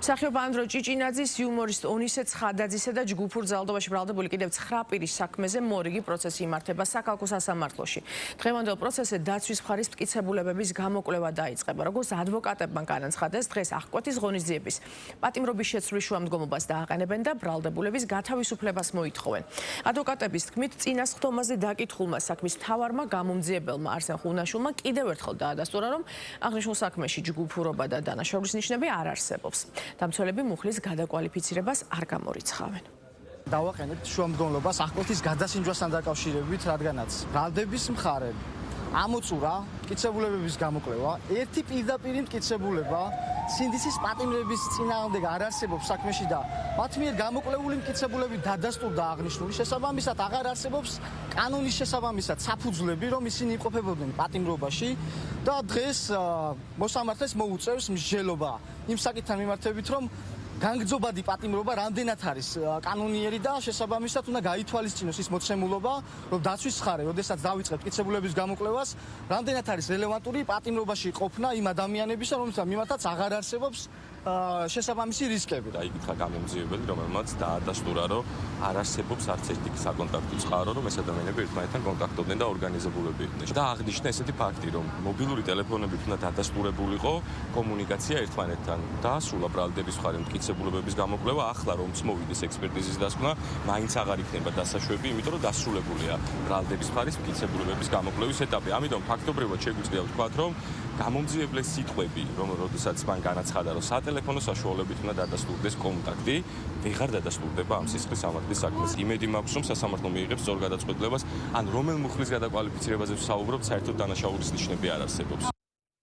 მსახიობ ანდრო ჭიჭინაძის, იუმორისტ ონისე ცხადაძისა და ჯგუფურ ძალადობაში ბრალდებული კიდევ 9 პირის საქმეზე მორიგი პროცესი იმართება საქალაქო სასამართლოში. დღევანდელ პროცესზე დაცვის მხარის მტკიცებულებების გამოკვლევა დაიწყება. როგორც ადვოკატებმა განაცხადეს, დღეს აღკვეთის ღონისძიების პატიმრობის შეცვლის შუამდგომობას დააყენებენ და ბრალდებულების გათავისუფლებას მოითხოვენ. ადვოკატების თქმით, წინასხდომაზე დაკითხულმა საქმის მთავარმა გამომძიებელმა არსენ ხუნაშულმა კიდევ ერთხელ დაადასტურა, რომ აღნიშნულ საქმეში ჯგუფურობა და დანაშაულის ნიშნები არ არსებობს. დამცველები მუხლის გადაკვალიფიცირებას არ გამორიცხავენ. დავაყენებთ შუამდგომლობას აღკვეთის გადასინჯვასთან დაკავშირებით, რადგანაც ბრალდების მხარე ამოწურა მტკიცებულებების გამოკვლევა, ერთი პირდაპირ მტკიცებულება სინდისის პატიმრების წინააღმდეგ არ არსებობს საქმეში და მათ მიერ გამოკვლეული მტკიცებულები დადასტურდა აღნიშნული შესაბამისად აღარ არსებობს კანონის შესაბამისად საფუძვლები, რომ ისინი იმყოფებოდნენ პატიმრობაში და დღეს მოსამართლეს მოუწევს მსჯელობა იმ საკითხთან მიმართებით, რომ განგრძობადი პატიმრობა რამდენად არის კანონიერი და შესაბამისად უნდა გაითვალისწინოს ის მოცემულობა, რომ დაცვის მხარე, როდესაც დავიწყებთ მტკიცებულების გამოკვლევას, რამდენად არის რელევანტური პატიმრობაში ყოფნა იმ ადამიანებისა, რომელთა მიმართაც აღარ არსებობს შესაბამისი რისკები. დაიკითხა გამომძიებელი, რომელმაც დაადასტურა, რომ არ არსებობს არც ერთი საკონტაქტო წყარო, რომ ეს ადამიანები ერთმანეთთან კონტაქტობდნენ და ორგანიზებულები იყვნენ. და აღნიშნა ესეთი ფაქტი, რომ მობილური ტელეფონებით უნდა დადასტურებულიყო კომუნიკაცია ერთმანეთთან და სულა ბრალდების მხარე მტკიცებულებების გამოკვლევა, ახლა რომც მოვიდეს ექსპერტიზის დასკვნა, მაინც აღარ იქნება დასაშვები, იმიტომ რომ დასრულებულია ბრალდების მხარის მტკიცებულებების გამოკვლევის ეტაპი. ამიტომ ფაქტობრივად შეგვიძლია ვთქვათ, რომ გამომძიებლის სიტყვები, როდესაც მან განაცხადა, რომ სატელეფონო საშუალებით უნდა დადასტურდეს კონტაქტი, ვეღარ დადასტურდება ამ სისხლის სამართლის საქმეს. იმედი მაქვს, რომ სასამართლო მიიღებს სწორ გადაწყვეტილებას, ან რომელ მუხლის გადაკვალიფიცირებაზე ვსაუბრობთ, საერთოდ დანაშაულის ნიშნები არ არსებობს.